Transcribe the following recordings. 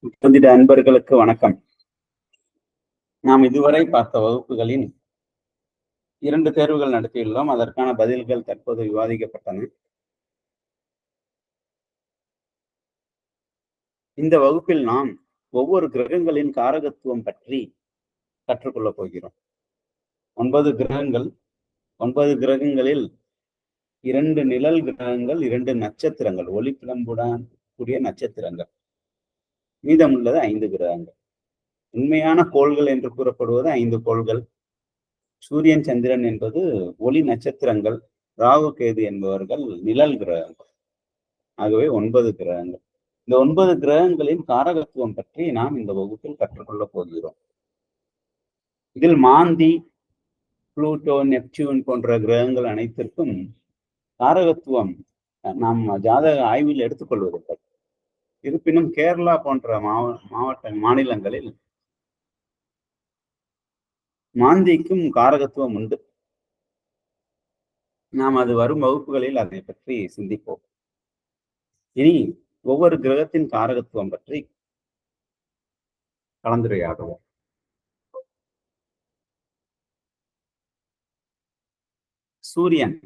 ஜோதிட அன்பர்களுக்கு வணக்கம். நாம் இதுவரை பார்த்த வகுப்புகளில் 2 தேர்வுகள் நடத்தியுள்ளோம். அதற்கான பதில்கள் தற்போது விவாதிக்கப்பட்டன. இந்த வகுப்பில் நாம் ஒவ்வொரு கிரகங்களின் காரகத்துவம் பற்றி கற்றுக்கொள்ளப் போகிறோம். 9 கிரகங்கள். 9 கிரகங்களில் 2 நிழல் கிரகங்கள், 2 நட்சத்திரங்கள், ஒளிப்பிழம்புடன் கூடிய நட்சத்திரங்கள். மீதமுள்ளது 5 கிரகங்கள். உண்மையான கோள்கள் என்று கூறப்படுவது 5 கோள்கள். சூரியன், சந்திரன் என்பது ஒளி நட்சத்திரங்கள், ராகு, கேது என்பவர்கள் நிழல் கிரகங்கள். ஆகவே 9 கிரகங்கள். இந்த 9 கிரகங்களின் காரகத்துவம் பற்றி நாம் இந்த வகுப்பில் கற்றுக்கொள்ளப் போகிறோம். இதில் மாந்தி, புளூட்டோ, நெப்டியூன் போன்ற கிரகங்கள் அனைத்திற்கும் காரகத்துவம் நாம் ஜாதக ஆய்வில் எடுத்துக்கொள்வதில்லை. இருப்பினும் கேரளா போன்ற மாநிலங்களில் மாந்திக்கும் காரகத்துவம் உண்டு. நாம் அது வரும் வகுப்புகளில் அதை பற்றி சிந்திப்போம். இனி ஒவ்வொரு கிரகத்தின் காரகத்துவம் பற்றி கலந்துரையாடுவோம். சூரியன்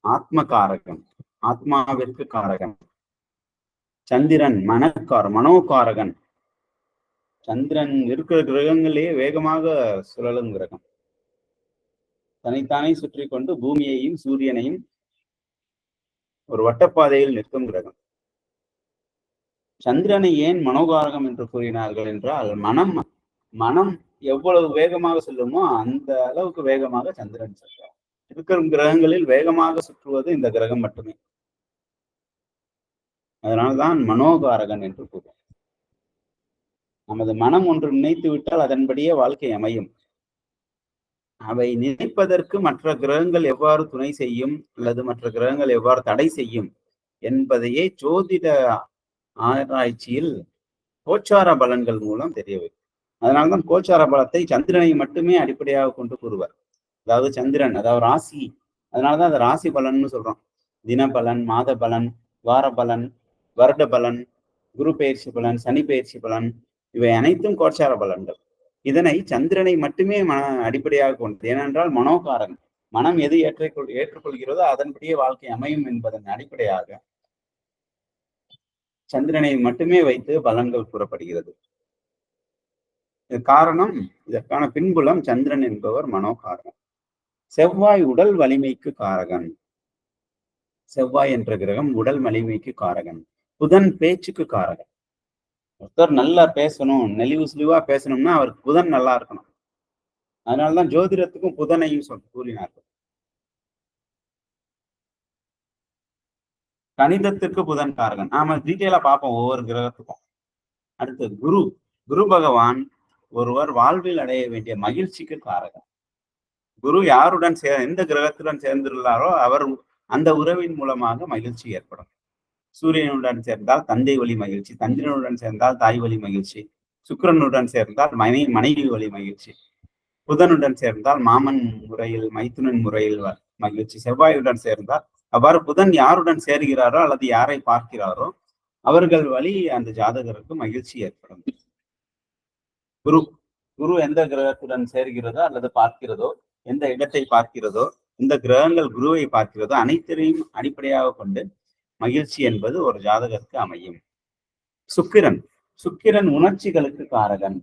ஆத்ம காரகன், ஆத்மாவிற்கு காரகன். சந்திரன் மனோகாரகன். சந்திரன் இருக்கிற கிரகங்களே வேகமாக சுழலும் கிரகம். தன்னைத்தானே சுற்றி கொண்டு பூமியையும் சூரியனையும் ஒரு வட்டப்பாதையில் நிற்கும் கிரகம். சந்திரனை ஏன் மனோகாரகம் என்று கூறினார்கள் என்றால், மனம் எவ்வளவு வேகமாக செல்லுமோ அந்த அளவுக்கு வேகமாக சந்திரன் செல்வார். இருக்கிற கிரகங்களில் வேகமாக சுற்றுவது இந்த கிரகம் மட்டுமே. அதனால்தான் மனோகாரகன் என்று கூறுவோம். நமது மனம் ஒன்று நினைத்து விட்டால் அதன்படியே வாழ்க்கை அமையும். அவை நினைப்பதற்கு மற்ற கிரகங்கள் எவ்வாறு துணை செய்யும் அல்லது மற்ற கிரகங்கள் எவ்வாறு தடை செய்யும் என்பதையே ஜோதிட ஆராய்ச்சியில் கோச்சார பலன்கள் மூலம் தெரிய வைக்கும். அதனால்தான் கோச்சார பலத்தை சந்திரனை மட்டுமே அடிப்படையாக கொண்டு கூறுவார். அதாவது சந்திரன், அதாவது ராசி. அதனாலதான் அதை ராசி பலன்னு சொல்றோம். தினபலன், மாத பலன், வார பலன், வருட பலன், குரு பயிற்சி பலன், சனி பயிற்சி பலன், இவை அனைத்தும் கோச்சார பலன்கள். இதனை சந்திரனை மட்டுமே அடிப்படையாக கொண்டது. ஏனென்றால் மனோகாரன். மனம் எது ஏற்றுக்கொள்கிறதோ அதன்படியே வாழ்க்கை அமையும் என்பதன் அடிப்படையாக சந்திரனை மட்டுமே வைத்து பலன்கள் கூறப்படுகிறது. காரணம், இதற்கான பின்புலம் சந்திரன் என்பவர் மனோகாரகன். செவ்வாய் உடல் வலிமைக்கு காரகன். செவ்வாய் என்ற கிரகம் உடல் வலிமைக்கு காரகன். புதன் பேச்சுக்கு காரகன். ஒருத்தர் நல்லா பேசணும், நெளிவு சுழிவா பேசணும்னா அவருக்கு புதன் நல்லா இருக்கணும். அதனால்தான் ஜோதிடத்துக்கும் புதனையும் கூறினார்கள். கணிதத்திற்கு புதன் காரகன். நாம டீட்டெயிலா பார்ப்போம் ஒவ்வொரு கிரகத்துக்கும். அடுத்து குரு பகவான் ஒருவர் வாழ்வில் அடைய வேண்டிய மகிழ்ச்சிக்கு காரகன். குரு யாருடன் எந்த கிரகத்துடன் சேர்ந்துள்ளாரோ அவர் அந்த உறவின் மூலமாக மகிழ்ச்சி ஏற்படும். சூரியனுடன் சேர்ந்தால் தந்தை வழி மகிழ்ச்சி, சந்திரனுடன் சேர்ந்தால் தாய் வழி மகிழ்ச்சி, சுக்கிரனுடன் சேர்ந்தால் மனைவி வழி மகிழ்ச்சி, புதனுடன் சேர்ந்தால் மாமன் முறையில் மைத்துனன் முறையில் மகிழ்ச்சி, செவ்வாயுடன் சேர்ந்தால் அவ்வாறு புதன் யாருடன் சேர்கிறாரோ அல்லது யாரை பார்க்கிறாரோ அவர்கள் வழி அந்த ஜாதகருக்கு மகிழ்ச்சி ஏற்படும். குரு எந்த கிரகத்துடன் சேர்கிறதோ அல்லது பார்க்கிறதோ, எந்த இடத்தை பார்க்கிறதோ, இந்த கிரகங்கள் குருவை பார்க்கிறதோ அனைத்தையும் அடிப்படையாக கொண்டு மகிழ்ச்சி என்பது ஒரு ஜாதகருக்கு அமையும். சுக்கிரன் உணர்ச்சிகளுக்கு காரகன்.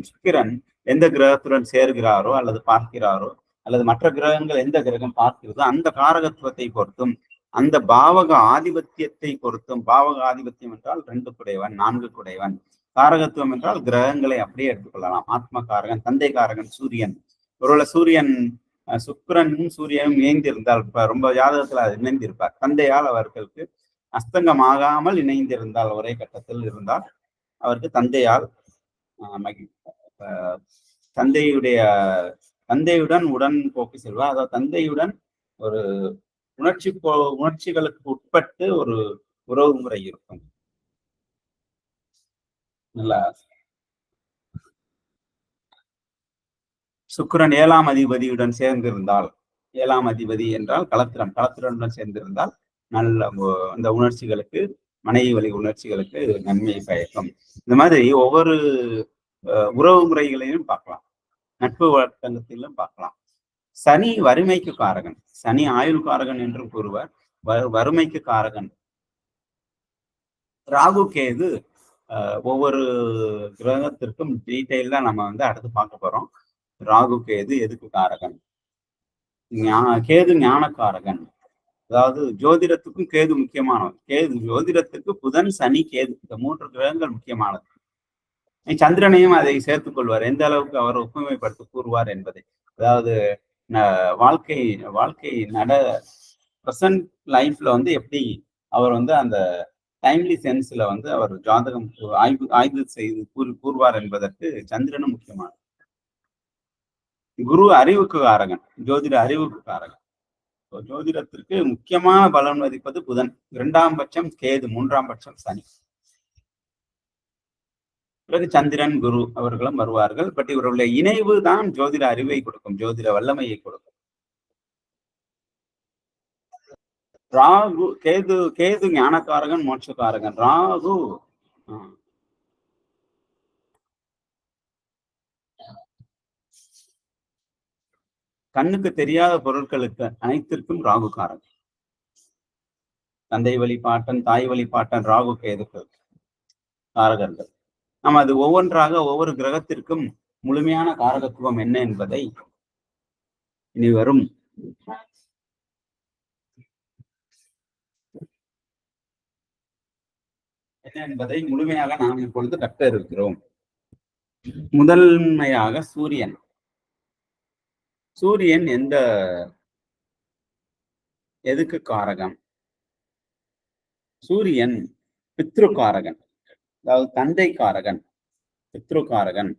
சுக்கிரன் எந்த கிரகத்துடன் சேர்கிறாரோ அல்லது பார்க்கிறாரோ அல்லது மற்ற கிரகங்கள் எந்த கிரகம் பார்க்கிறதோ அந்த காரகத்துவத்தை பொறுத்தும், அந்த பாவக ஆதிபத்தியத்தை பொறுத்தும். பாவக ஆதிபத்தியம் என்றால் 2 குடையவன், 4 குடையவன். காரகத்துவம் என்றால் கிரகங்களை அப்படியே எடுத்துக்கொள்ளலாம். ஆத்ம காரகன், தந்தை காரகன் சூரியன். ஒருவேளை சுக்கிரனும் சூரியனும் இணைந்திருந்தால், ரொம்ப ஜாதகத்துல அது இணைந்திருப்பார். தந்தையால் அவர்களுக்கு அஸ்தங்கமாகாமல் இணைந்திருந்தால், ஒரே கட்டத்தில் இருந்தால் அவருக்கு தந்தையால் தந்தையுடன் உடன் போக்கு செல்வார். அதாவது தந்தையுடன் ஒரு உணர்ச்சிகளுக்கு உட்பட்டு ஒரு உறவு முறை இருக்கும். நல்லா சுக்கிரன் 7ஆம் அதிபதியுடன் சேர்ந்திருந்தால், 7ஆம் அதிபதி என்றால் கலத்திரனுடன் சேர்ந்திருந்தால் நல்ல அந்த உணர்ச்சிகளுக்கு மனைவி வழி உணர்ச்சிகளுக்கு நன்மை பயக்கும். இந்த மாதிரி ஒவ்வொரு உறவு முறைகளையும் பார்க்கலாம், நட்பு வட்டத்திலும் பார்க்கலாம். சனி வறுமைக்கு காரகன், சனி ஆயுள் காரகன் என்று கூறுவர், வறுமைக்கு காரகன். ராகு கேது ஒவ்வொரு கிரகத்திற்கும் டீட்டெயிலா நம்ம வந்து அடுத்து பார்க்க போறோம். ராகு கேது எதுக்கு காரகன்? கேது ஞானக்காரகன். அதாவது ஜோதிடத்துக்கும் கேது முக்கியமானது. கேது ஜோதிடத்துக்கு புதன், சனி, கேது இந்த 3 கிரகங்கள் முக்கியமானது. சந்திரனையும் அதை சேர்த்துக் கொள்வார், எந்த அளவுக்கு அவர் ஒப்புமைப்படுத்தி கூறுவார் என்பதை. அதாவது வாழ்க்கை பிரசன்ட் லைஃப்ல வந்து எப்படி அவர் வந்து அந்த டைம்லி சென்ஸ்ல வந்து அவர் ஜாதகம் ஆய்வு செய்து கூறுவார் என்பதற்கு சந்திரனும் முக்கியமானது. குரு அறிவுக்கு காரகன், ஜோதிட அறிவுக்கு காரகன். ஜோதிடத்திற்கு முக்கியமான பலன் மதிப்பது புதன், 2ஆம் பட்சம் கேது, 3ஆம் பட்சம் சனி, பிறகு சந்திரன், குரு அவர்களும் வருவார்கள். பட் இவர்களுடைய இணைவு தான் ஜோதிட அறிவை கொடுக்கும், ஜோதிட வல்லமையை கொடுக்கும். ராகு கேது ஞானக்காரகன், மோட்சக்காரகன். ராகு கண்ணுக்கு தெரியாத பொருட்களுக்கு அனைத்திற்கும் ராகு காரகன். தந்தை வழிபாட்டன், தாய் வழிபாட்டன், ராகு கேதுக்கு காரகர்கள். நாம் அது ஒவ்வொன்றாக ஒவ்வொரு கிரகத்திற்கும் முழுமையான காரகத்துவம் என்ன என்பதை இனி வரும் என்ன என்பதை முழுமையாக நாம் இப்பொழுது கற்க இருக்கிறோம். முதன்மையாக சூரியன். சூரியன் எதுக்கு காரகம்? சூரியன் பித்ருக்காரகன், அதாவது தந்தை காரகன், பித்ருக்காரகன்,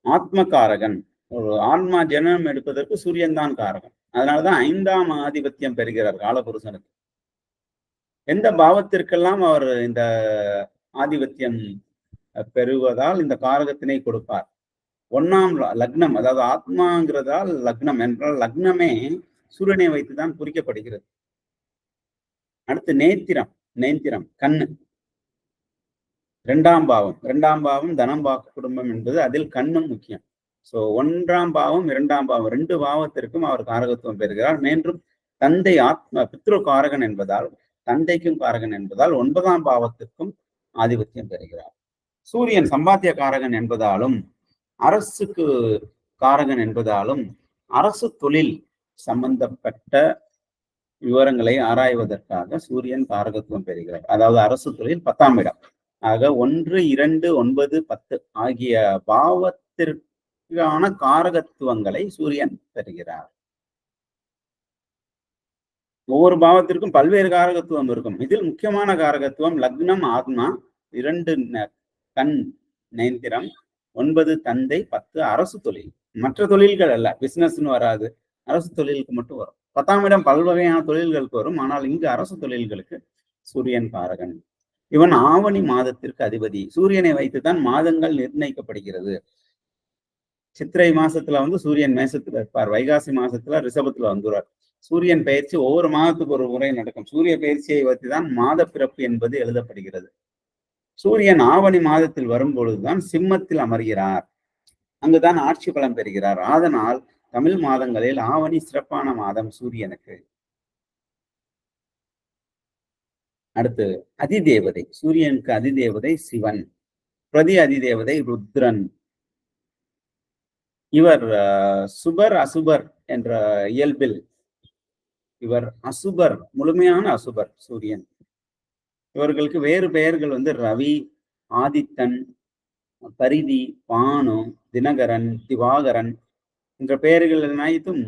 ஆத்மகாரகன். ஒரு ஆன்மா ஜனனம் எடுப்பதற்கு சூரியன் தான் காரகன். அதனாலதான் 5ஆம் ஆதிபத்தியம் பெறுகிறார் காலபுருஷனுக்கு. எந்த பாவத்திற்கெல்லாம் அவர் இந்த ஆதிபத்தியம் பெறுவதால் இந்த காரகத்தினை கொடுப்பார். 1ஆம் லக்னம், அதாவது ஆத்மாங்கிறதால் லக்னம் என்றால் லக்னமே சூரியனை வைத்துதான் குறிக்கப்படுகிறது. அடுத்து நேத்திரம் கண்ணு, 2ஆம் பாவம் தனம், வாக்கு, குடும்பம் என்பது அதில் கண்ணும் முக்கியம். சோ 1ஆம் பாவம் 2ஆம் பாவம் 2 பாவத்திற்கும் அவர் காரகத்துவம் பெறுகிறார். மேலும் தந்தை ஆத்ம பித்ரு காரகன் என்பதால், தந்தைக்கும் காரகன் என்பதால் 9ஆம் பாவத்திற்கும் ஆதிபத்தியம் பெறுகிறார். சூரியன் சம்பாத்திய காரகன் என்பதாலும், அரசுக்கு காரகன் என்பதாலும், அரசு தொழில் சம்பந்தப்பட்ட விவரங்களை ஆராய்வதற்காக சூரியன் காரகத்துவம் பெறுகிறார். அதாவது அரசு தொழில் 10ஆம் இடம். ஆக 1, 2, 9, 10 ஆகிய பாவத்திற்கான காரகத்துவங்களை சூரியன் பெறுகிறார். ஒவ்வொரு பாவத்திற்கும் பல்வேறு காரகத்துவம் இருக்கும். இதில் முக்கியமான காரகத்துவம் லக்னம் ஆத்மா, 2 கண் நேந்திரம், 9 தந்தை, 10 அரசு தொழில். மற்ற தொழில்கள் அல்ல, பிசினஸ்ன்னு வராது, அரசு தொழிலுக்கு மட்டும் வரும். 10ஆம் இடம் பல்வகையான தொழில்களுக்கு வரும். ஆனால் இங்கு அரசு தொழில்களுக்கு சூரியன் காரகன். இவன் ஆவணி மாதத்திற்கு அதிபதி. சூரியனை வைத்துதான் மாதங்கள் நிர்ணயிக்கப்படுகிறது. சித்திரை மாசத்துல வந்து சூரியன் மேசத்துல இருப்பார், வைகாசி மாசத்துல ரிஷபத்துல வந்துடுவார். சூரியன் பயிற்சி ஒவ்வொரு மாதத்துக்கு ஒரு முறை நடக்கும். சூரிய பயிற்சியை வைத்துதான் மாத பிறப்பு என்பது எழுதப்படுகிறது. சூரியன் ஆவணி மாதத்தில் வரும் பொழுதுதான் சிம்மத்தில் அமர்கிறார், அங்குதான் ஆட்சி பலம் பெறுகிறார். அதனால் தமிழ் மாதங்களில் ஆவணி சிறப்பான மாதம் சூரியனுக்கு. அடுத்து அதிதேவதை. சூரியனுக்கு அதிதேவதை சிவன், பிரதி அதிதேவதை ருத்ரன். இவர் சுபர் அசுபர் என்ற இயல்பில் இவர் அசுபர், முழுமையான அசுபர் சூரியன். இவர்களுக்கு வேறு பெயர்கள் வந்து ரவி, ஆதித்தன், பரிதி, பானு, தினகரன், திவாகரன் என்ற பெயர்கள் அனைத்தும்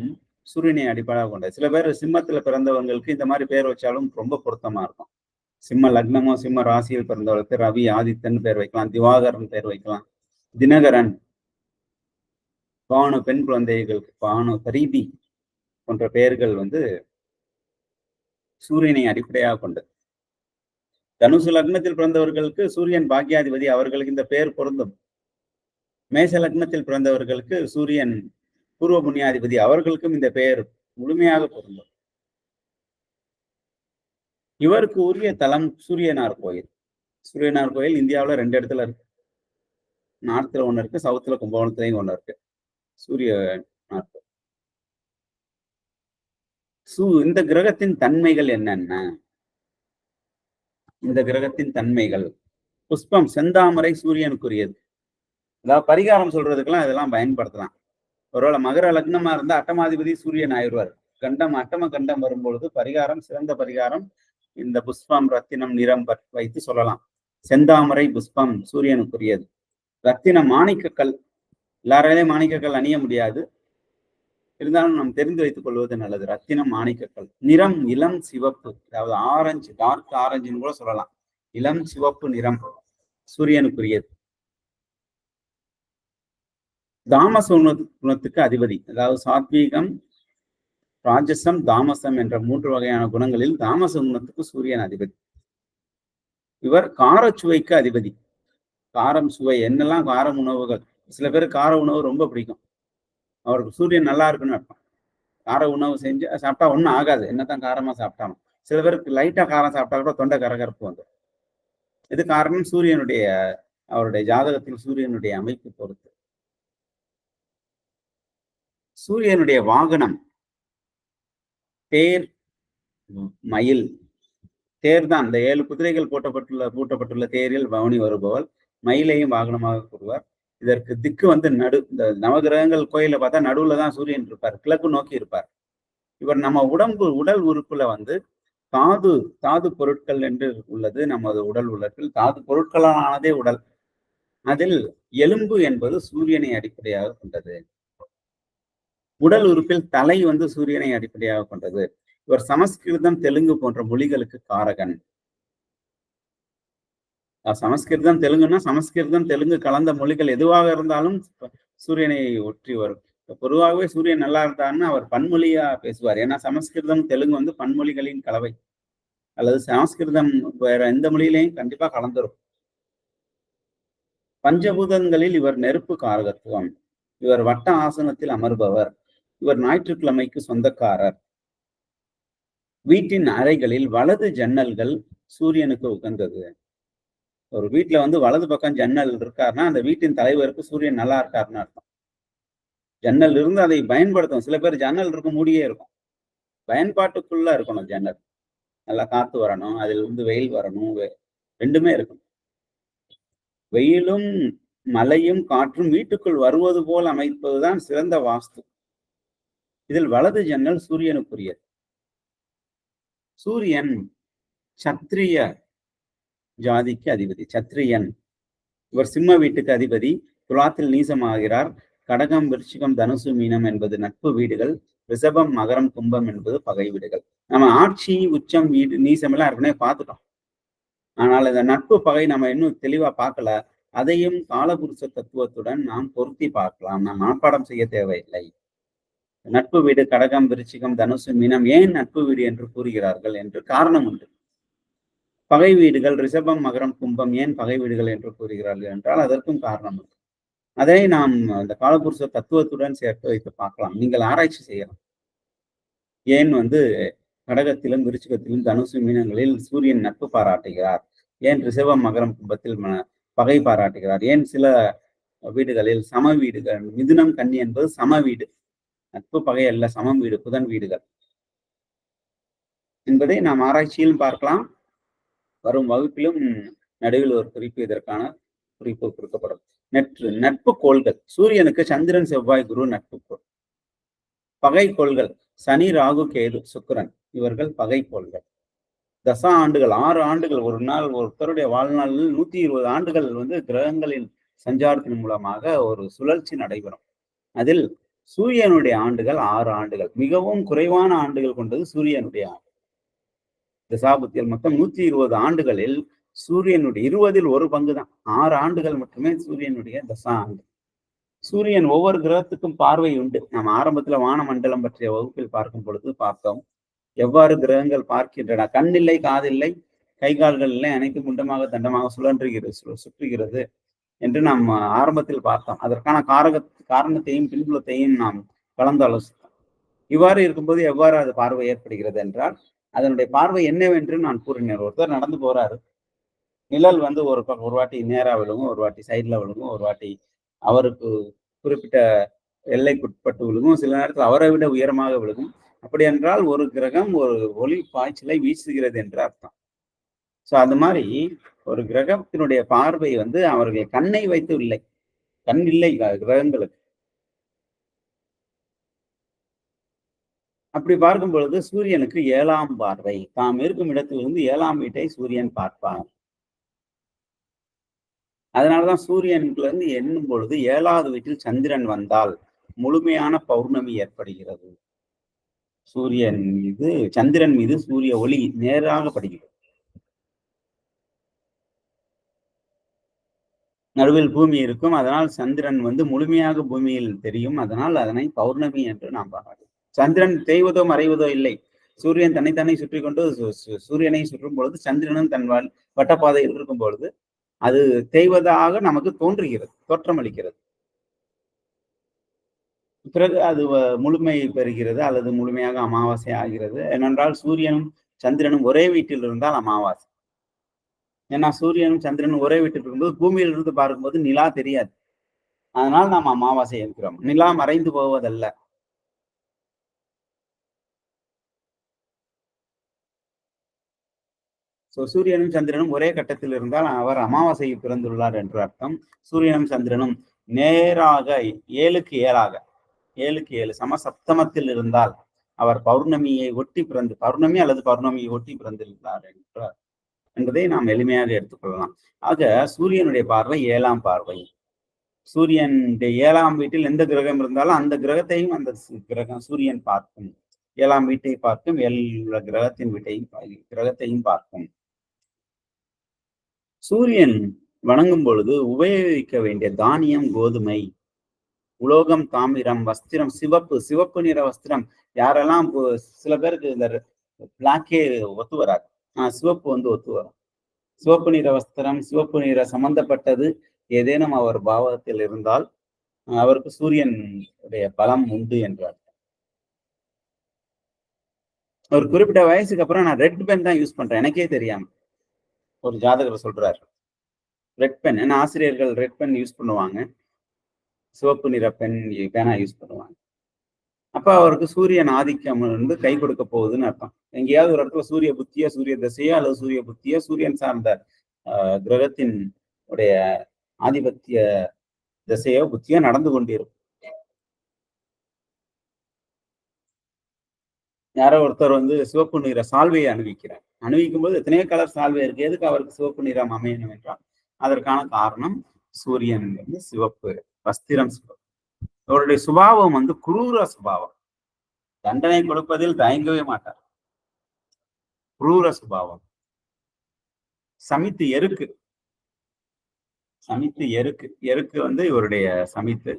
சூரியனை அடிப்படையாக கொண்ட. சில பேர் சிம்மத்துல பிறந்தவங்களுக்கு இந்த மாதிரி பெயர் வச்சாலும் ரொம்ப பொருத்தமா இருக்கும். சிம்ம லக்னமோ சிம்ம ராசியில் பிறந்தவர்களுக்கு ரவி, ஆதித்தன் பேர் வைக்கலாம், திவாகரன் பேர் வைக்கலாம், தினகரன். பானு பெண் குழந்தைகளுக்கு பானு, பரிதி போன்ற பெயர்கள் வந்து சூரியனை அடிப்படையாக கொண்டது. தனுசு லக்னத்தில் பிறந்தவர்களுக்கு சூரியன் பாக்கியாதிபதி, அவர்களுக்கு இந்த பெயர் பொருந்தும். மேஷ லக்னத்தில் பிறந்தவர்களுக்கு சூரியன் பூர்வ புண்ணியாதிபதி, அவர்களுக்கும் இந்த பெயர் முழுமையாக பொருந்தும். இவருக்கு உரிய தலம் சூரியனார் கோயில். சூரியனார் கோயில் இந்தியாவுல 2 இடத்துல இருக்கு. நார்த்ல ஒண்ணு இருக்கு, சவுத்ல கும்பகோணத்துலயும் ஒண்ணு இருக்கு. சூரியனார் கோயில். இந்த கிரகத்தின் தன்மைகள் என்னென்ன? இந்த கிரகத்தின் தன்மைகள். புஷ்பம் செந்தாமரை சூரியனுக்குரியது. அதாவது பரிகாரம் சொல்றதுக்கெல்லாம் இதெல்லாம் பயன்படுத்தலாம். ஒருவேளை மகர லக்னமா இருந்தா அட்டமாதிபதி சூரியன் ஆயிடுவார். கண்டம் அட்டம கண்டம் வரும்பொழுது பரிகாரம், சிறந்த பரிகாரம் இந்த புஷ்பம் ரத்தினம் நிறம் வைத்து சொல்லலாம். செந்தாமரை புஷ்பம் சூரியனுக்குரியது. ரத்தினம் மாணிக்கக்கல், எல்லாராலையும் மாணிக்கக்கல் அணிய முடியாது, இருந்தாலும் நாம் தெரிந்து வைத்துக் கொள்வது நல்லது. ரத்தினம் மாணிக்கக்கல். நிறம் இளம் சிவப்பு, அதாவது ஆரஞ்சு, டார்க் ஆரஞ்சுன்னு கூட சொல்லலாம். இளம் சிவப்பு நிறம் சூரியனுக்குரியது. தாமச குணத்துக்கு அதிபதி, அதாவது சாத்வீகம், ராஜசம், தாமசம் என்ற 3 வகையான குணங்களில் தாமச குணத்துக்கு சூரியன் அதிபதி. இவர் காரச்சுவைக்கு அதிபதி. காரம் சுவை, என்னெல்லாம் காரம் உணவுகள், சில பேர் கார உணவு ரொம்ப பிடிக்கும், அவருக்கு சூரியன் நல்லா இருக்குன்னு அர்த்தம். கார உணவு செஞ்சு சாப்பிட்டா ஒன்றும் ஆகாது, என்னதான் காரமா சாப்பிட்டாலும். சில பேருக்கு லைட்டா காரம் சாப்பிட்டா கூட தொண்டை கரகரப்பு வந்து. இது காரணம் சூரியனுடைய, அவருடைய ஜாதகத்தில் சூரியனுடைய அமைப்பு பொறுத்து. சூரியனுடைய வாகனம் தேர், மயில். தேர் தான், இந்த 7 குதிரைகள் பூட்டப்பட்டுள்ள தேரில் பவனி வருபவள். மயிலையும் வாகனமாக கூறுவார். இதற்கு திக்கு வந்து நடு, இந்த நவகிரகங்கள் கோயில பார்த்தா நடுவுல தான் சூரியன் இருப்பார், கிழக்கு நோக்கி இருப்பார். இவர் நம்ம உடல் உறுப்புல வந்து தாது பொருட்கள் என்று உள்ளது. நமது உடல் உலகில் தாது பொருட்களானதே உடல். அதில் எலும்பு என்பது சூரியனை அடிப்படையாக கொண்டது. உடல் உறுப்பில் தலை வந்து சூரியனை அடிப்படையாக கொண்டது. இவர் சமஸ்கிருதம், தெலுங்கு போன்ற மொழிகளுக்கு காரகன். சமஸ்கிருதம் தெலுங்குன்னா சமஸ்கிருதம் தெலுங்கு கலந்த மொழிகள் எதுவாக இருந்தாலும் சூரியனை ஒற்றி வரும். பொதுவாகவே சூரியன் நல்லா இருந்தாருன்னா அவர் பன்மொழியா பேசுவார். ஏன்னா சமஸ்கிருதம் தெலுங்கு வந்து பன்மொழிகளின் கலவை, அல்லது சமஸ்கிருதம் வேற எந்த மொழியிலையும் கண்டிப்பா கலந்துரும். பஞ்சபூதங்களில் இவர் நெருப்பு காரகத்துவம். இவர் வட்ட ஆசனத்தில் அமர்பவர். இவர் ஞாயிற்றுக்கிழமைக்கு சொந்தக்காரர். வீட்டின் அறைகளில் வலது ஜன்னல்கள் சூரியனுக்கு உகந்தது. ஒரு வீட்டுல வந்து வலது பக்கம் ஜன்னல் இருக்காருன்னா அந்த வீட்டின் தலைவருக்கு சூரியன் நல்லா இருக்காருன்னு அர்த்தம். ஜன்னல் இருந்து அதை பயன்படுத்தும். சில பேர் ஜன்னல் இருக்கும், மூடியே இருக்கும். பயன்பாட்டுக்குள்ள இருக்கணும் ஜன்னல். நல்லா காத்து வரணும், அதில் இருந்து வெயில் வரணும், ரெண்டுமே இருக்கும். வெயிலும் மழையும் காற்றும் வீட்டுக்குள் வருவது போல் அமைப்பதுதான் சிறந்த வாஸ்து. இதில் வலது ஜன்னல் சூரியனுக்குரியது. சூரியன் சத்திரிய ஜாதிக்கு அதிபதி, சத்திரியன். இவர் சிம்ம வீட்டுக்கு அதிபதி. துலாத்தில் நீசமாகிறார். கடகம், விருச்சிகம், தனுசு, மீனம் என்பது நட்பு வீடுகள். ரிஷபம், மகரம், கும்பம் என்பது பகை வீடுகள். நம்ம ஆட்சி, உச்சம், வீடு, நீசம் எல்லாம் ஏற்கனவே பார்த்துட்டோம். ஆனால் இந்த நட்பு பகை நம்ம இன்னும் தெளிவா பார்க்கல. அதையும் காலபுருஷ தத்துவத்துடன் நாம் பொருத்தி பார்க்கலாம். நாம் மனப்பாடம் செய்ய தேவையில்லை. நட்பு வீடு கடகம், விருச்சிகம், தனுசு, மீனம் ஏன் நட்பு வீடு என்று கூறுகிறார்கள் என்று காரணம் உண்டு. பகை வீடுகள் ரிஷபம், மகரம், கும்பம் ஏன் பகை வீடுகள் என்று கூறுகிறார்கள் என்றால் அதற்கும் காரணம் உண்டு. அதை நாம் இந்த காலபுருஷ தத்துவத்துடன் சேர்த்து வைத்து பார்க்கலாம். நீங்கள் ஆராய்ச்சி செய்யலாம். ஏன் வந்து கடகத்திலும் விருச்சிகத்திலும் தனுசு மீனங்களில் சூரியன் நட்பு பாராட்டுகிறார், ஏன் ரிஷபம், மகரம், கும்பத்தில் பகை பாராட்டுகிறார், ஏன் சில வீடுகளில் சம வீடுகள், மிதுனம், கன்னி என்பது சம வீடு, நட்பு பகை அல்ல, சமம் வீடு, புதன் வீடுகள் என்பதை நாம் ஆராய்ச்சியிலும் பார்க்கலாம். வரும் வகுப்பிலும் நடுவில் ஒரு குறிப்பு, இதற்கான குறிப்பு கொடுக்கப்படும். நட்பு கோள்கள். சூரியனுக்கு சந்திரன், செவ்வாய், குரு நட்பு கோள். பகை கோள்கள் சனி, ராகு, கேது, சுக்கிரன் இவர்கள் பகை கோள்கள். தசா ஆண்டுகள் 6 ஆண்டுகள், ஒரு நாள் ஒருத்தருடைய வாழ்நாளில் 120 ஆண்டுகள் வந்து கிரகங்களின் சஞ்சாரத்தின் மூலமாக ஒரு சுழற்சி நடைபெறும். அதில் சூரியனுடைய ஆண்டுகள் 6 ஆண்டுகள். மிகவும் குறைவான ஆண்டுகள் கொண்டது சூரியனுடைய ஆண்டு. தசாபுத்தியில் மொத்தம் 120 ஆண்டுகளில் சூரியனுடைய 20ல் 1 பங்கு தான், 6 ஆண்டுகள் மட்டுமே சூரியனுடைய தசா ஆண்டு. சூரியன் ஒவ்வொரு கிரகத்துக்கும் பார்வை உண்டு. நாம் ஆரம்பத்துல வானமண்டலம் பற்றிய வகுப்பில் பார்க்கும் பொழுது பார்த்தோம் எவ்வாறு கிரகங்கள் பார்க்கின்றன. கண்ணில்லை, காதில்லை, கை கால்கள் இல்லை, அனைத்து குண்டமாக தண்டமாக சுற்றுகிறது என்று நாம் ஆரம்பத்தில் பார்த்தோம். அதற்கான காரணத்தையும் பின்புலத்தையும் நாம் கலந்து ஆலோசித்தோம். இவ்வாறு இருக்கும்போது எவ்வாறு அது பார்வை ஏற்படுகிறது என்றால், அதனுடைய பார்வை என்னவென்று நான் கூறினேன். ஒருத்தர் நடந்து போறாரு. நிழல் வந்து ஒரு வாட்டி நேரா விழுகும், ஒரு வாட்டி சைடுல விழுகும், ஒரு வாட்டி அவருக்கு குறிப்பிட்ட எல்லைக்குட்பட்டு விழுகும். சில நேரத்தில் அவரை விட உயரமாக விழுகும். அப்படி என்றால் ஒரு கிரகம் ஒரு ஒளி பாய்ச்சலை வீசுகிறது என்று அர்த்தம். சோ அந்த மாதிரி ஒரு கிரகத்தினுடைய பார்வை வந்து அவர்கள் கண்ணை வைத்து இல்லை. கண் இல்லை கிரகங்களுக்கு. அப்படி பார்க்கும் பொழுது சூரியனுக்கு 7ஆம் பார்வை. தாம் இருக்கும் இடத்திலிருந்து 7ஆம் வீட்டை சூரியன் பார்ப்பார். அதனாலதான் சூரியன்ல இருந்து எண்ணும் பொழுது 7வது வீட்டில் சந்திரன் வந்தால் முழுமையான பௌர்ணமி ஏற்படுகிறது. சூரியன் மீது சந்திரன் மீது சூரிய ஒளி நேராக படுகிறது. நடுவில் பூமி இருக்கும். அதனால் சந்திரன் வந்து முழுமையாக பூமியில் தெரியும். அதனால் அதனை பௌர்ணமி என்று நாம் பார்க்கிறோம். சந்திரன் தேய்வதோ மறைவதோ இல்லை. சூரியன் தன்னைத்தானே சுற்றி கொண்டு சூரியனை சுற்றும் பொழுது சந்திரனும் தன் வட்டப்பாதையில் இருக்கும் பொழுது அது தேய்வதாக நமக்கு தோன்றுகிறது, தோற்றமளிக்கிறது. பிறகு அது முழுமை பெறுகிறது அல்லது முழுமையாக அமாவாசை ஆகிறது. ஏனென்றால் சூரியனும் சந்திரனும் ஒரே வீட்டில் இருந்தால் அமாவாசை. ஏன்னா சூரியனும் சந்திரனும் ஒரே வீட்டில் இருக்கும்போது பூமியில் இருந்து பார்க்கும்போது நிலா தெரியாது. அதனால் நாம் அமாவாசை இருக்கிறோம். நிலா மறைந்து போவதல்ல. சூரியனும் சந்திரனும் ஒரே கட்டத்தில் இருந்தால் அவர் அமாவாசையில் பிறந்துள்ளார் என்று அர்த்தம். சூரியனும் சந்திரனும் நேராக 7க்கு 7 சமசப்தமத்தில் இருந்தால் அவர் பௌர்ணமியை ஒட்டி பௌர்ணமி அல்லது பௌர்ணமியை ஒட்டி பிறந்திருந்தார் என்பதை நாம் எளிமையாக எடுத்துக்கொள்ளலாம். ஆக சூரியனுடைய பார்வை 7ஆம் பார்வை. சூரியனுடைய 7ஆம் வீட்டில் எந்த கிரகம் இருந்தாலும் அந்த கிரகத்தையும் அந்த கிரகம் சூரியன் பார்க்கும். 7ஆம் வீட்டை பார்க்கும், கிரகத்தையும் பார்க்கும். சூரியன் வணங்கும் பொழுது உபயோகிக்க வேண்டிய தானியம் கோதுமை, உலோகம் தாமிரம், வஸ்திரம் சிவப்பு நிற வஸ்திரம். யாரெல்லாம் சில பேருக்கு இந்த பிளாக்கே ஒத்து வராது. சிவப்பு வந்து ஒத்து வரும். சிவப்பு நிற வஸ்திரம், சிவப்பு நிற சம்பந்தப்பட்டது ஏதேனும் அவர் பாவத்தில் இருந்தால் அவருக்கு சூரியனுடைய பலம் உண்டு என்றார். ஒரு குறிப்பிட்ட வயசுக்கு அப்புறம் நான் ரெட் பென் தான் யூஸ் பண்றேன், எனக்கே தெரியாம. ஒரு ஜாதகர் சொல்றாரு, ரெட் பென். ஏன்னா ஆசிரியர்கள் ரெட் பென் யூஸ் பண்ணுவாங்க, சிவப்பு நிற பேனா யூஸ் பண்ணுவாங்க. அப்ப அவருக்கு சூரியன் ஆதிக்கம் வந்து கை கொடுக்க போகுதுன்னு அர்த்தம். எங்கேயாவது ஒரு இடத்துல சூரிய புத்தியோ, சூரிய தசையோ அல்லது சூரிய புத்தியோ, சூரியன் சார்ந்த கிரகத்தின் உடைய ஆதிபத்திய திசையோ புத்தியோ நடந்து கொண்டிருக்கும். யாரோ ஒருத்தர் வந்து சிவப்பு நிற சால்வையை அணிவிக்கிறார். அணிவிக்கும் போது எத்தனையோ கலர் சால்வை இருக்கு. எதுக்கு அவருக்கு சிவப்பு நிறம் அமையணும் என்றால் அதற்கான காரணம் சூரியன் வந்து சிவப்பு, வஸ்திரம் சிவப்பு. அவருடைய சுபாவம் வந்து குரூர சுபாவம். தண்டனை கொடுப்பதில் தயங்கவே மாட்டார். குரூர சுபாவம். சமித்து எருக்கு எருக்கு வந்து இவருடைய சமித்து.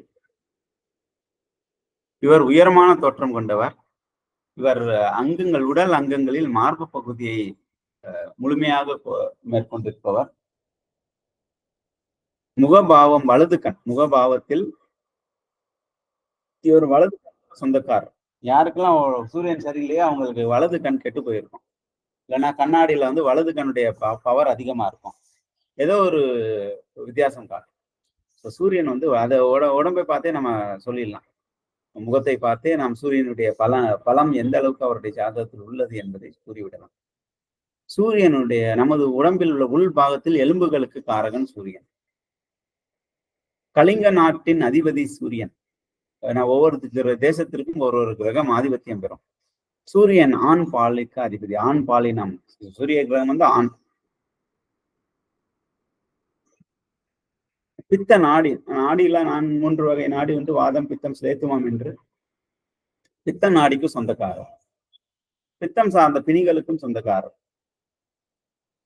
இவர் உயரமான தோற்றம் கொண்டவர். இவர் உடல் அங்கங்களில் மார்பு பகுதியை முழுமையாக மேற்கொண்டிருப்பவர். முகபாவம் வலது கண். முகபாவத்தில் இவர் வலது கண் சொந்தக்காரர். யாருக்கெல்லாம் சூரியன் சரியில்லையோ அவங்களுக்கு வலது கண் கெட்டு போயிருக்கும். இல்லைன்னா கண்ணாடியில வந்து வலது கண்ணுடைய பவர் அதிகமா இருக்கும். ஏதோ ஒரு வித்தியாசம் காட்டும். சூரியன் வந்து அதை உடம்பை பார்த்தே நம்ம சொல்லிடலாம். முகத்தை பார்த்தே நாம் சூரியனுடைய பலம் எந்த அளவுக்கு அவருடைய ஜாதகத்தில் உள்ளது என்பதை கூறிவிடலாம். சூரியனுடைய நமது உடம்பில் உள்ள உள் பாகத்தில் எலும்புகளுக்கு காரகன் சூரியன். கலிங்க நாட்டின் அதிபதி சூரியன். ஒவ்வொரு தேசத்திற்கும் ஒரு கிரகம் ஆதிபத்தியம் பெறும். சூரியன் ஆண் பாலுக்கு அதிபதி. ஆண் பாலினம். சூரிய கிரகம் வந்து ஆண். பித்த நாடியில 3 வகை நாடி வந்து வாதம், பித்தம், சேத்துவம் என்று பித்த நாடிக்கும் சொந்தக்காரர். பித்தம் சார்ந்த பிணிகளுக்கும் சொந்தக்காரர்.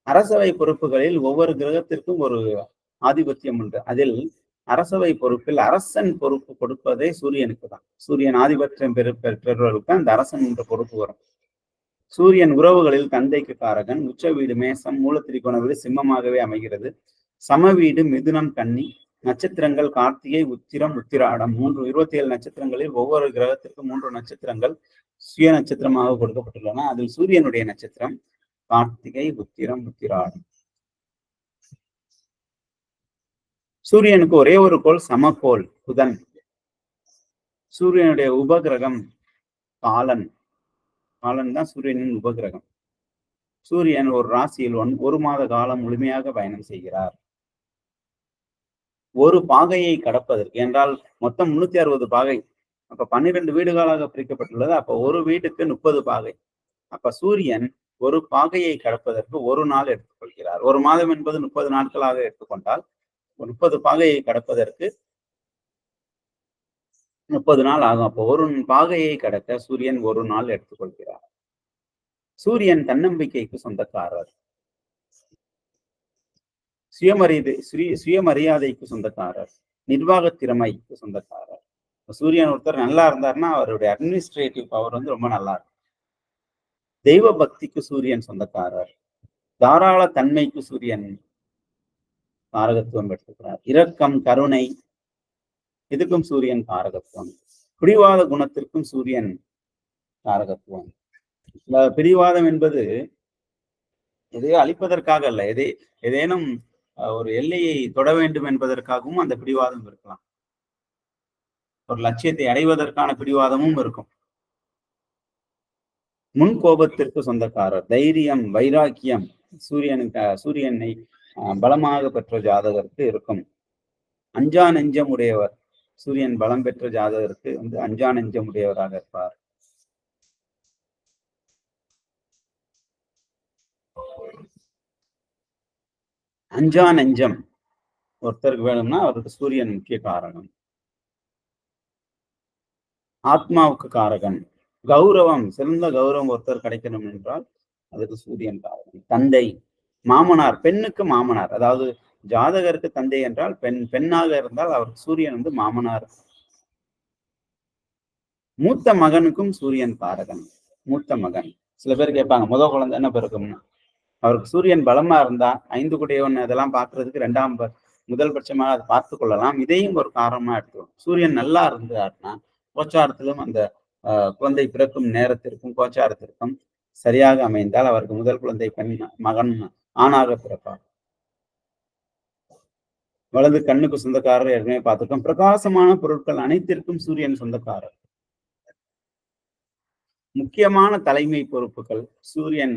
அரசவை பொறுப்புகளில் ஒவ்வொரு கிரகத்திற்கும் ஒரு ஆதிபத்தியம் உண்டு. அதில் அரசவை பொறுப்பில் அரசன் பொறுப்பு கொடுப்பதே சூரியனுக்கு தான். சூரியன் ஆதிபத்தியம் பெற்றவர்களுக்கு அந்த அரசன் என்ற பொறுப்பு வரும். சூரியன் உறவுகளில் தந்தைக்கு காரகன். உச்ச வீடு மேசம், மூலத்திரிகோண வீடு சிம்மமாகவே அமைகிறது. சம வீடு மிதுனம், கன்னி. நட்சத்திரங்கள் கார்த்திகை, உத்திரம், உத்திராடம் 27 நட்சத்திரங்களில் ஒவ்வொரு கிரகத்திற்கும் 3 நட்சத்திரங்கள் சுய நட்சத்திரமாக கொடுக்கப்பட்டுள்ளன. அதில் சூரியனுடைய நட்சத்திரம் கார்த்திகை, உத்திரம், உத்திராடம். சூரியனுக்கு ஒரே ஒரு கோள் சமகோள் புதன். சூரியனுடைய உபகிரகம் காலன். காலன் தான் சூரியனின் உபகிரகம். சூரியன் ஒரு ராசியில் ஒரு மாத காலம் முழுமையாக பயணம் செய்கிறார். ஒரு பாகையை கடப்பதற்கு என்றால் மொத்தம் 360 பாகை. அப்ப 12 வீடுகளாக பிரிக்கப்பட்டுள்ளது. அப்ப ஒரு வீட்டுக்கு 30 பாகை. அப்ப சூரியன் ஒரு பாகையை கடப்பதற்கு ஒரு நாள் எடுத்துக்கொள்கிறார். ஒரு மாதம் என்பது 30 நாட்களாக எடுத்துக்கொண்டால் 30 பாகையை கடப்பதற்கு 30 நாள் ஆகும். அப்போ ஒரு பாகையை கடக்க சூரியன் ஒரு நாள் எடுத்துக்கொள்கிறார். சூரியன் தன்னம்பிக்கைக்கு சொந்தக்காரர். சுயமரியாதைக்கு சொந்தக்காரர். நிர்வாக திறமைக்கு சொந்தக்காரர். சூரியன் ஒருத்தர் நல்லா இருந்தாருன்னா அவருடைய அட்மினிஸ்ட்ரேட்டிவ் பவர் ரொம்ப நல்லா இருக்கும். தெய்வ பக்திக்கு சூரியன் சொந்தக்காரர். தாராள தன்மைக்கு சூரியன் காரகத்துவம் எடுத்துக்கிறார். இரக்கம், கருணை இதுக்கும் சூரியன் காரகத்துவம். பிடிவாத குணத்திற்கும் சூரியன் காரகத்துவம். பிடிவாதம் என்பது எதையோ அழிப்பதற்காக அல்ல, ஏதேனும் ஒரு எல்லையை தொட வேண்டும் என்பதற்காகவும் அந்த பிடிவாதம் இருக்கலாம். ஒரு லட்சியத்தை அடைவதற்கான பிடிவாதமும் இருக்கும். முன் கோபத்திற்கு சொந்தக்காரர். தைரியம், வைராக்கியம் சூரியனை பலமாக பெற்ற ஜாதகருக்கு இருக்கும். அஞ்சா நெஞ்சம் உடையவர். சூரியன் பலம் பெற்ற ஜாதகருக்கு அஞ்சா நெஞ்சம் உடையவராக இருப்பார். அஞ்சா நெஞ்சம் ஒருத்தருக்கு வேணும்னா அவருக்கு சூரியன் முக்கிய காரகம். ஆத்மாவுக்கு காரகன். கௌரவம், சிறந்த கௌரவம் ஒருத்தர் கிடைக்கணும் என்றால் அதுக்கு சூரியன் காரகன். தந்தை, மாமனார், பெண்ணுக்கு மாமனார். அதாவது ஜாதகருக்கு தந்தை என்றால் பெண்ணாக இருந்தால் அவருக்கு சூரியன் மாமனார். மூத்த மகனுக்கும் சூரியன் காரகன். மூத்த மகன், சில பேர் கேட்பாங்க முதல் குழந்தை என்ன பிறக்கும்னா, அவருக்கு சூரியன் பலமா இருந்தா 5 குடையவன் இதெல்லாம் பாக்குறதுக்கு முதல் பட்சமாக அதை பார்த்து கொள்ளலாம். இதையும் ஒரு காரணமா எடுத்துக்கணும். சூரியன் நல்லா இருந்தாருன்னா கோச்சாரத்திலும் அந்த குழந்தை பிறக்கும் நேரத்திற்கும் கோச்சாரத்திற்கும் சரியாக அமைந்தால் அவருக்கு முதல் குழந்தை மகன் ஆணாக பிறப்பார். வலது கண்ணுக்கு சொந்தக்காரர் ஏற்கனவே பார்த்துட்டோம். பிரகாசமான பொருட்கள் அனைத்திற்கும் சூரியன் சொந்தக்காரர். முக்கியமான தலைமை பொறுப்புகள் சூரியன்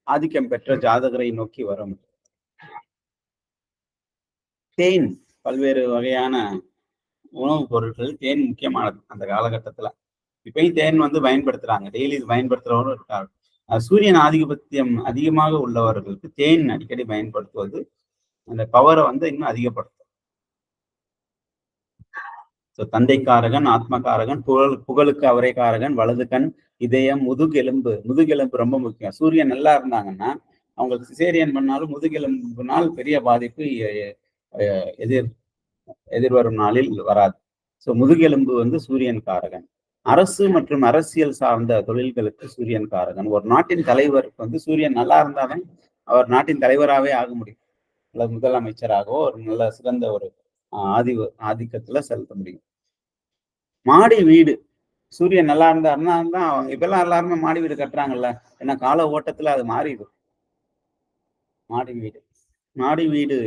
ஆதிக்கம் பெற்ற ஜாதகரை நோக்கி வரும். தேன், பல்வேறு வகையான உணவுப் பொருட்கள் தேன் முக்கியமானது அந்த காலகட்டத்துல. இப்பயும் தேன் பயன்படுத்துறாங்க, டெய்லி இது பயன்படுத்துறவரும் இருக்காங்க. சூரியன் ஆதிபத்தியம் அதிகமாக உள்ளவர்களுக்கு தேன் அடிக்கடி பயன்படுத்துவது அந்த பவரை இன்னும் அதிகப்படுத்தும். தந்தைக்காரகன், ஆத்மகாரகன், புகழுக்கு அவரே காரகன், வலது கண், இதயம், முதுகெலும்பு. முதுகெலும்பு ரொம்ப முக்கியம். சூரியன் நல்லா இருந்தாங்கன்னா அவங்களுக்கு சிசேரியன் பண்ணாலும் முதுகெலும்புனால் பெரிய பாதிப்பு எதிர்வரும் நாளில் வராது. முதுகெலும்பு சூரியன் காரகன். அரசு மற்றும் அரசியல் சார்ந்த தொழில்களுக்கு சூரியன் காரகன். ஒரு நாட்டின் தலைவருக்கு சூரியன் நல்லா இருந்தாலும் அவர் நாட்டின் தலைவராகவே ஆக முடியும். அல்லது முதலமைச்சராகவோ ஒரு நல்ல சிறந்த ஒரு ஆதிக்கத்துல செலுத்த முடியும். மாடி வீடு, சூரியன் நல்லா இருந்தாருன்னா தான் இப்பெல்லாம் எல்லாருமே மாடி வீடு கட்டுறாங்கல்ல, ஏன்னா கால ஓட்டத்துல அது மாறிடும். மாடி வீடு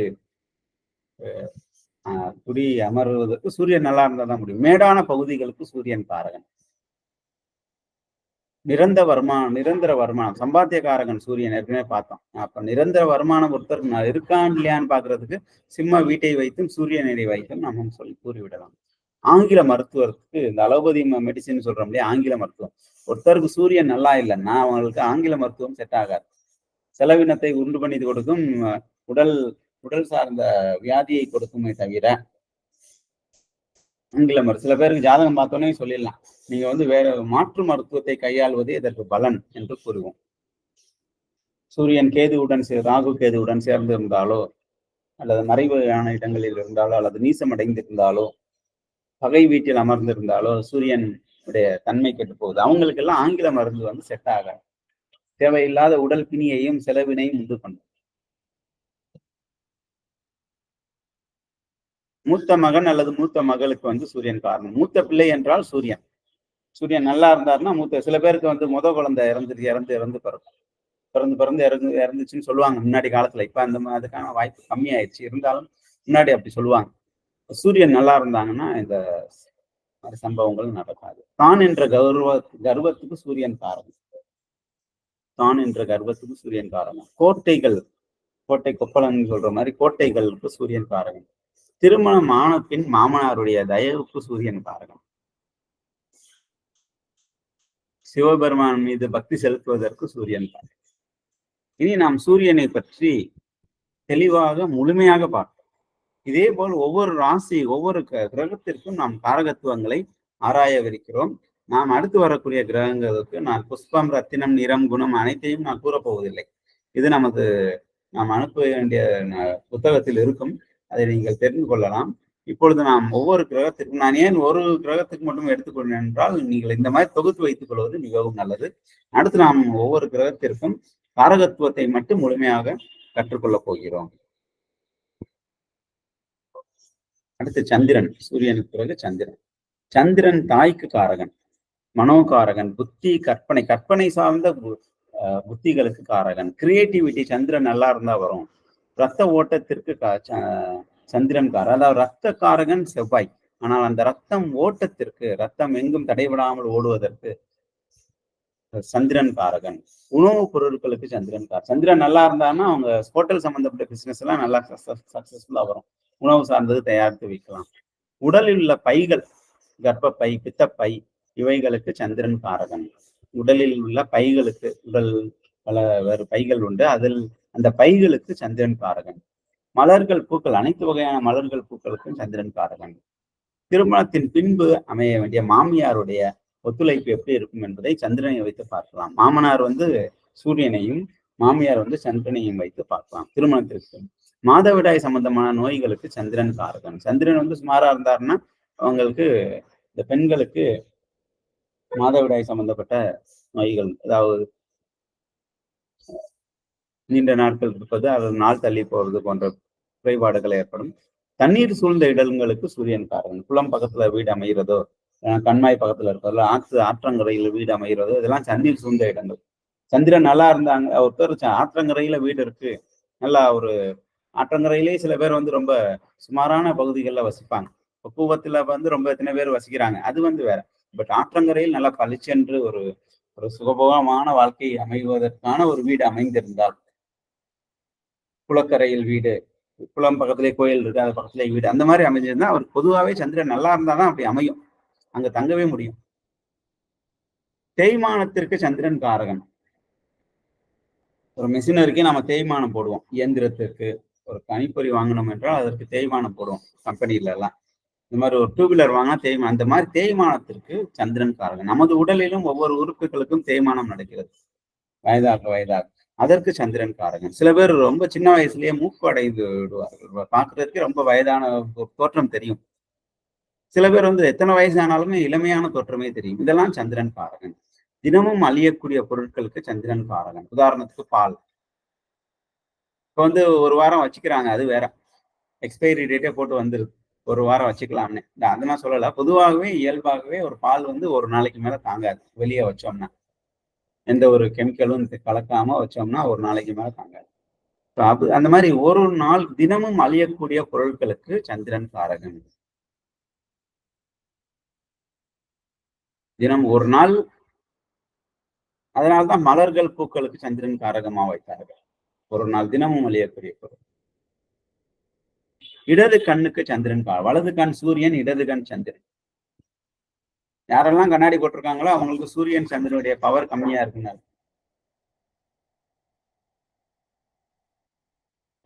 குடி அமர்வதற்கு சூரியன் நல்லா இருந்தா தான் முடியும். மேடான பகுதிகளுக்கு சூரியன் காரகன். நிரந்தர வருமானம், சம்பாத்தியக்காரகன் சூரியன் ஏற்கனவே பார்த்தோம். அப்ப நிரந்தர வருமானம் ஒருத்தர் இருக்கான் இல்லையான்னு பாக்குறதுக்கு சிம்ம வீட்டை வைத்தும் சூரியனை வைத்தும் நம்ம கூறிவிடலாம். ஆங்கில மருத்துவத்துக்கு இந்த அலோபதி மெடிசின் சொல்றோம் இல்லையா, ஆங்கில மருத்துவம். ஒருத்தருக்கு சூரியன் நல்லா இல்லைன்னா அவங்களுக்கு ஆங்கில மருத்துவம் செட் ஆகாது. செலவினத்தை உண்டு பண்ணி கொடுக்கும், உடல் சார்ந்த வியாதியை கொடுக்குமே தவிர ஆங்கில மருத்துவம். சில பேருக்கு ஜாதகம் பார்த்தோன்னே சொல்லிடலாம், நீங்க வேற மாற்று மருத்துவத்தை கையாள்வது இதற்கு பலன் என்று கூறுவோம். சூரியன் கேதுவுடன் ராகு கேதுவுடன் சேர்ந்து இருந்தாலோ அல்லது மறைவான இடங்களில் இருந்தாலோ அல்லது நீசம் அடைந்திருந்தாலோ பகை வீட்டில் அமர்ந்திருந்தாலோ சூரியனுடைய தன்மை கெட்டு போகுது. அவங்களுக்கு எல்லாம் ஆங்கில மருந்து செட் ஆகாது. தேவையில்லாத உடல் பிணியையும் செலவினையும் உண்டு பண்ணும். மூத்த மகன் அல்லது மூத்த மகளுக்கு வந்து சூரியன் காரணம். மூத்த பிள்ளை என்றால் சூரியன். சூரியன் நல்லா இருந்தாருன்னா மூத்த சில பேருக்கு வந்து குழந்தை இறந்து பிறக்கும். பிறந்து இறந்துச்சுன்னு சொல்லுவாங்க முன்னாடி காலத்துல. இப்ப அதுக்கான வாய்ப்பு கம்மியாயிடுச்சு. இருந்தாலும் முன்னாடி அப்படி சொல்லுவாங்க. சூரியன் நல்லா இருந்தாங்கன்னா இந்த சம்பவங்கள் நடக்காது. தான் என்ற கர்வத்துக்கு சூரியன் காரணம். தான் என்ற கர்வத்துக்கு சூரியன் காரணம். கோட்டை கொப்பளம் சொல்ற மாதிரி கோட்டைகளுக்கு சூரியன் காரணம். திருமணம் ஆன பின் மாமனாருடைய தயவுக்கு சூரியன் காரணம். சிவபெருமான் மீது பக்தி செலுத்துவதற்கு சூரியன் காரணம். இனி நாம் சூரியனை பற்றி தெளிவாக முழுமையாக பார்ப்போம். இதே போல் ஒவ்வொரு ராசி ஒவ்வொரு கிரகத்திற்கும் நாம் காரகத்துவங்களை ஆராயவிருக்கிறோம். நாம் அடுத்து வரக்கூடிய கிரகங்களுக்கு நான் புஷ்பம், ரத்தினம், நிறம், குணம் அனைத்தையும் நான் கூறப்போவதில்லை. இது நாம் அனுப்ப வேண்டிய புத்தகத்தில் இருக்கும். அதை நீங்கள் தெரிந்து கொள்ளலாம். இப்பொழுது நாம் ஒவ்வொரு கிரகத்திற்கும் நான் ஏன் ஒரு கிரகத்துக்கு மட்டும் எடுத்துக்கொள்வேன் என்றால் நீங்கள் இந்த மாதிரி தொகுத்து வைத்துக் கொள்வது மிகவும் நல்லது. அடுத்து நாம் ஒவ்வொரு கிரகத்திற்கும் காரகத்துவத்தை மட்டும் முழுமையாக கற்றுக்கொள்ளப் போகிறோம். அடுத்து சந்திரன். சூரியனுக்கு பிறகு சந்திரன். சந்திரன் தாய்க்கு காரகன், மனோகாரகன், புத்தி, கற்பனை சார்ந்த புத்திகளுக்கு காரகன். கிரியேட்டிவிட்டி சந்திரன் நல்லா இருந்தா வரும். ரத்த ஓட்டத்திற்கு சந்திரன் காரகன். அதாவது ரத்த காரகன் செவ்வாய். ஆனால் அந்த ரத்தம் ஓட்டத்திற்கு, ரத்தம் எங்கும் தடைபடாமல் ஓடுவதற்கு சந்திரன் காரகன். உணவுப் பொருட்களுக்கு சந்திரன் காரகன். சந்திரன் நல்லா இருந்தான்னா அவங்க ஹோட்டல் சம்பந்தப்பட்ட பிசினஸ் எல்லாம் நல்லா சக்சஸ்ஃபுல்லா வரும். உணவு சார்ந்தது தயாரித்து வைக்கலாம். உடலில் உள்ள பைகள், கர்ப்பப்பை, பித்தப்பை இவைகளுக்கு சந்திரன் காரகன். உடலில் உள்ள பைகளுக்கு, உடல் பல வேறு பைகள் உண்டு, அதில் அந்த பைகளுக்கு சந்திரன் காரகன். மலர்கள், பூக்கள், அனைத்து வகையான மலர்கள், பூக்களுக்கும் சந்திரன் காரகன். திருமணத்தின் பின்பு அமைய வேண்டிய மாமியாருடைய ஒத்துழைப்பு எப்படி இருக்கும் என்பதை சந்திரனை வைத்து பார்க்கலாம். மாமனார் வந்து சூரியனையும் மாமியார் வந்து சந்திரனையும் வைத்து பார்க்கலாம். திருமணத்திற்கு மாதவிடாய் சம்பந்தமான நோய்களுக்கு சந்திரன் காரகன். சந்திரன் வந்து சுமாரா இருந்தாருன்னா அவங்களுக்கு, இந்த பெண்களுக்கு மாதவிடாய் சம்பந்தப்பட்ட நோய்கள், அதாவது நீண்ட நாட்கள் இருப்பது, அது நாள் தள்ளி போறது போன்ற குறைபாடுகள் ஏற்படும். தண்ணீர் சூழ்ந்த இடங்களுக்கு சூரியன் காரகன். குளம் பக்கத்துல வீடு அமைகிறதோ, கண்மாய் பக்கத்துல இருக்கிறதோ, ஆற்றங்கரையில வீடு அமைகிறதோ, இதெல்லாம் தண்ணீர் சூழ்ந்த இடங்கள். சந்திரன் நல்லா இருந்தாங்க, ஒருத்தர் ஆற்றங்கரையில வீடு இருக்கு, நல்லா ஒரு ஆற்றங்கரையிலே சில பேர் வந்து ரொம்ப சுமாரான பகுதிகளில் வசிப்பாங்க. கூவத்துல வந்து ரொம்ப எத்தனை பேர் வசிக்கிறாங்க, அது வந்து வேற. பட் ஆற்றங்கரையில் நல்லா பளிச்சென்று ஒரு சுகபோகமான வாழ்க்கை அமைவதற்கான ஒரு வீடு அமைந்திருந்தால், குளக்கரையில் வீடு, குளம் பக்கத்திலே கோயில் இருக்கு, அது பக்கத்திலே வீடு, அந்த மாதிரி அமைஞ்சிருந்தா அவர் பொதுவாகவே சந்திரன் நல்லா இருந்தாதான் அப்படி அமையும், அங்க தங்கவே முடியும். தேய்மானத்திற்கு சந்திரன் காரகன். ஒரு மிஷினரிக்கு நம்ம தேய்மானம் போடுவோம். இயந்திரத்திற்கு ஒரு கணிப்பொறி வாங்கணும் என்றால் அதற்கு தேய்மானம் போடுவோம் கம்பெனில எல்லாம். இந்த மாதிரி ஒரு டூ வீலர் வாங்கினா தேய்மானம், அந்த மாதிரி தேய்மானத்திற்கு சந்திரன் காரகன். நமது உடலிலும் ஒவ்வொரு உறுப்புகளுக்கும் தேய்மானம் நடக்கிறது வயதாக. அதற்கு சந்திரன் காரகன். சில பேர் ரொம்ப சின்ன வயசுலயே மூக்கு அடைந்து விடுவார்கள், பார்க்கறதுக்கு ரொம்ப வயதான தோற்றம் தெரியும். சில பேர் வந்து எத்தனை வயசு ஆனாலுமே இளமையான தோற்றமே தெரியும். இதெல்லாம் சந்திரன் காரகன். தினமும் அழியக்கூடிய பொருட்களுக்கு சந்திரன் காரகன். உதாரணத்துக்கு பால். இப்போ வந்து ஒரு வாரம் வச்சுக்கிறாங்க, அது வேற, எக்ஸ்பைரி டேட்டே போட்டு வந்துருது, ஒரு வாரம் வச்சுக்கலாம்னு. அதெல்லாம் சொல்லலை. பொதுவாகவே இயல்பாகவே ஒரு பால் வந்து ஒரு நாளைக்கு மேல தாங்காது. வெளியே வச்சோம்னா எந்த ஒரு கெமிக்கலும் கலக்காம வச்சோம்னா ஒரு நாளைக்கு மேல தாங்காது. அந்த மாதிரி ஒரு நாள் தினமும் அழியக்கூடிய பொருட்களுக்கு சந்திரன் காரகன். தினம் ஒரு நாள். அதனால்தான் மலர்கள், பூக்களுக்கு சந்திரன் காரகமா வைத்தார்கள். ஒரு நாள் தினமும் அழியக்கூடிய பொருள். இடது கண்ணுக்கு சந்திரன் வலது கண் சூரியன், இடது கண் சந்திரன். யாரெல்லாம் கண்ணாடி போட்டிருக்காங்களோ அவங்களுக்கு சூரியன் சந்திரனுடைய பவர் கம்மியா இருக்குங்க.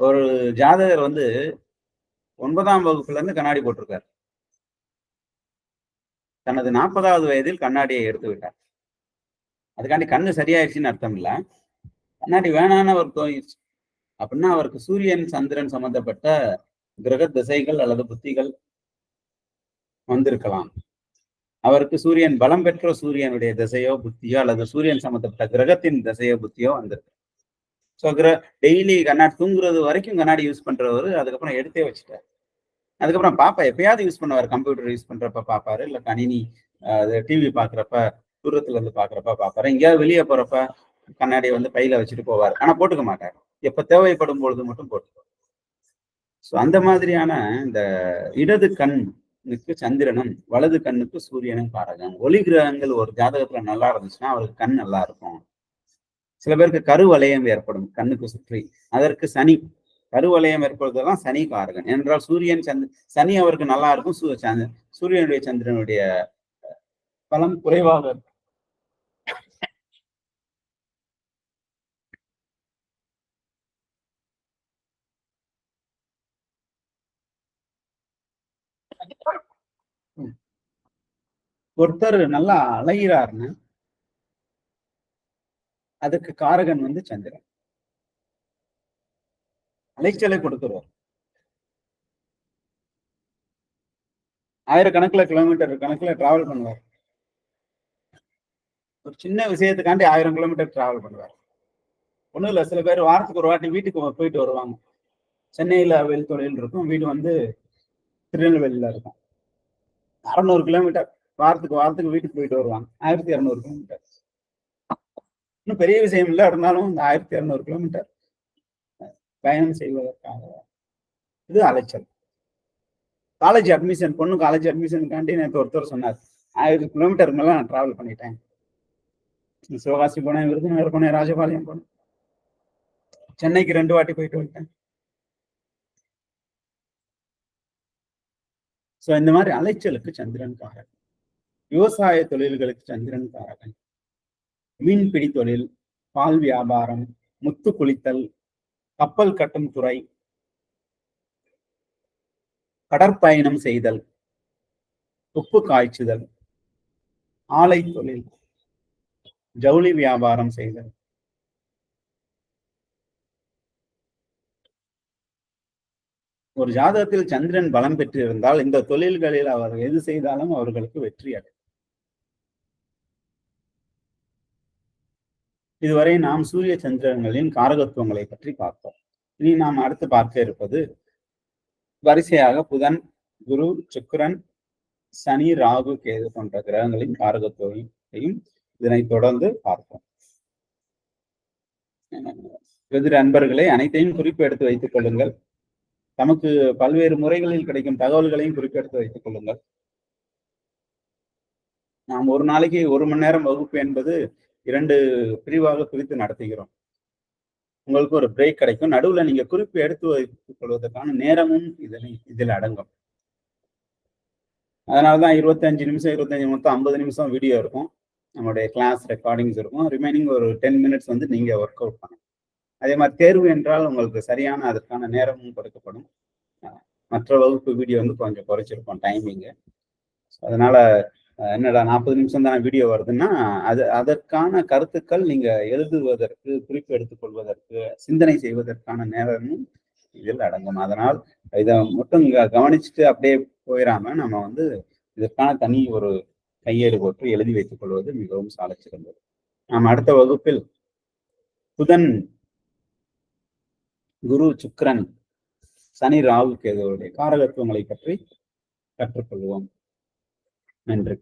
ஒரு ஜாதகர் வந்து 9ஆம் வகுப்புல இருந்து கண்ணாடி போட்டிருக்காரு. தனது 40வது வயதில் கண்ணாடியை எடுத்து விட்டார். அதுக்காண்டி கண்ணு சரியாயிடுச்சுன்னு அர்த்தம் இல்ல, கண்ணாடி வேணான்னு அவர் தோணிடுச்சு. அப்படின்னா அவருக்கு சூரியன் சந்திரன் சம்பந்தப்பட்ட கிரக திசைகள் அல்லது புத்திகள் வந்திருக்கலாம். அவருக்கு சூரியன் பலம் பெற்ற சூரியனுடைய திசையோ புத்தியோ அல்லது சூரியன் சம்பந்தப்பட்ட கிரகத்தின் திசையோ புத்தியோ வந்திருக்கு. ஸோ டெய்லி கண்ணாடி தூங்குறது வரைக்கும் கண்ணாடி யூஸ் பண்றவர் அதுக்கப்புறம் எடுத்தே வச்சுட்டார். அதுக்கப்புறம் பாப்பா எப்பயாவது யூஸ் பண்ணுவார், கம்ப்யூட்டர் யூஸ் பண்றப்ப பார்ப்பாரு, இல்ல கணினி டிவி பாக்குறப்ப தூரத்துல இருந்து பாக்குறப்ப பார்ப்பாரு. எங்கேயாவது வெளியே போறப்ப கண்ணாடியை வந்து பையில வச்சுட்டு போவார், ஆனா போட்டுக்க மாட்டார். எப்ப தேவைப்படும் பொழுது மட்டும் போட்டுக்குவார். ஸோ அந்த மாதிரியான இந்த இடது கண்ணுக்கு சந்திரனும் வலது கண்ணுக்கு சூரியனும் காரகம். ஒளி கிரகங்கள் ஒரு ஜாதகத்துல நல்லா இருந்துச்சுன்னா அவருக்கு கண் நல்லா இருக்கும். சில பேருக்கு கருவலயம் ஏற்படும் கண்ணுக்கு சுற்றி, அதற்கு சனி. கருவலயம் ஏற்படுவதெல்லாம் சனி காரகன் என்றால் சூரியன் சனி அவருக்கு நல்லா இருக்கும், சூரியனுடைய சந்திரனுடைய பலம் குறைவாக இருக்கும். ஒருத்தர் நல்லா அழகிறாருன்னு அதுக்கு காரகன் வந்து சந்திரன். அலைச்சலை கொடுத்துருவார். ஆயிரக்கணக்கில் கிலோமீட்டர் கணக்குல டிராவல் பண்ணுவார். ஒரு சின்ன விஷயத்துக்காண்டி 1000 கிலோமீட்டர் டிராவல் பண்ணுவார். ஒண்ணும் இல்ல, சில பேர் வாரத்துக்கு ஒரு வாட்டி வீட்டுக்கு போயிட்டு வருவாங்க. சென்னையில வெல் தொழில் இருக்கும், வீடு வந்து திருநெல்வேலியில இருக்கும். 600 கிலோமீட்டர் வாரத்துக்கு வீட்டுக்கு போயிட்டு வருவாங்க. 1200 கிலோமீட்டர். இன்னும் பெரிய விஷயம் இல்லை, இருந்தாலும் இந்த 1200 கிலோமீட்டர் பயணம் செய்வதற்காக இது அலைச்சல். காலேஜ் அட்மிஷன், பொண்ணு காலேஜ் அட்மிஷனுக்காண்டி நேற்று ஒருத்தர் சொன்னார், 1000 கிலோமீட்டருக்கு மேல நான் டிராவல் பண்ணிட்டேன். சிவகாசி போனேன், விருதுநகர் போனேன், ராஜபாளையம் போனேன், சென்னைக்கு 2 வாட்டி போயிட்டு வந்துட்டேன். ஸோ இந்த மாதிரி அலைச்சலுக்கு சந்திரன் காரகன். விவசாய தொழில்களுக்கு சந்திரன் காரகன். மீன்பிடி தொழில், பால் வியாபாரம், முத்து குளித்தல், கப்பல் கட்டும் துறை, கடற்பயணம் செய்தல், உப்பு காய்ச்சுதல், ஆலை தொழில், ஜவுளி வியாபாரம் செய்தல். ஒரு ஜாதகத்தில் சந்திரன் பலம் பெற்றிருந்தால் இந்த தொழில்களில் அவர் எது செய்தாலும் அவர்களுக்கு வெற்றி அடையும். இதுவரை நாம் சூரிய சந்திரன்களின் காரகத்துவங்களை பற்றி பார்த்தோம். இனி நாம் அடுத்து பார்க்க இருப்பது வரிசையாக புதன், குரு, சுக்கிரன், சனி, ராகு, கேது போன்ற கிரகங்களின் காரகத்துவத்தையும் இதனை தொடர்ந்து பார்ப்போம். எதிர் அன்பர்களை அனைத்தையும் குறிப்பு எடுத்து வைத்துக் கொள்ளுங்கள். நமக்கு பல்வேறு முறைகளில் கிடைக்கும் தகவல்களையும் குறிப்பெடுத்து வைத்துக் கொள்ளுங்கள். நாம் ஒரு நாளைக்கு 1 மணி நேரம் வகுப்பு என்பது 2 பிரிவாக பிரித்து நடத்துகிறோம். உங்களுக்கு ஒரு பிரேக் கிடைக்கும். நடுவில் நீங்க குறிப்பு எடுத்து வைத்துக் கொள்வதற்கான நேரமும் இதில் அடங்கும். அதனாலதான் 25 நிமிஷம் 25 மொத்தம் 50 நிமிஷம் வீடியோ இருக்கும். நம்மளுடைய கிளாஸ் ரெக்கார்டிங்ஸ் இருக்கும். ரிமைனிங் ஒரு 10 மினிட்ஸ் வந்து நீங்க ஒர்க் அவுட் பண்ணணும். அதே மாதிரி தேர்வு என்றால் உங்களுக்கு சரியான அதற்கான நேரமும் கொடுக்கப்படும். மற்ற வகுப்பு வீடியோ வந்து கொஞ்சம் குறைச்சிருப்போம் டைமிங்கு. அதனால என்னடா 40 நிமிஷம் தானே வீடியோ வருதுன்னா அதற்கான கருத்துக்கள் நீங்க எழுதுவதற்கு, குறிப்பு எடுத்துக்கொள்வதற்கு, சிந்தனை செய்வதற்கான நேரமும் இதில் அடங்கும். அதனால் இதை மட்டும் கவனிச்சுட்டு அப்படியே போயிடாம நம்ம வந்து இதற்கான தனி ஒரு கையேடு போட்டு எழுதி வைத்துக் கொள்வது மிகவும் சால சிறந்தது. நாம் அடுத்த வகுப்பில் புதன், குரு, சுக்கிரன், சனி, ராகு, கேதுவுடைய காரகத்துவங்களை பற்றி கற்றுக்கொள்வோம். நன்றி.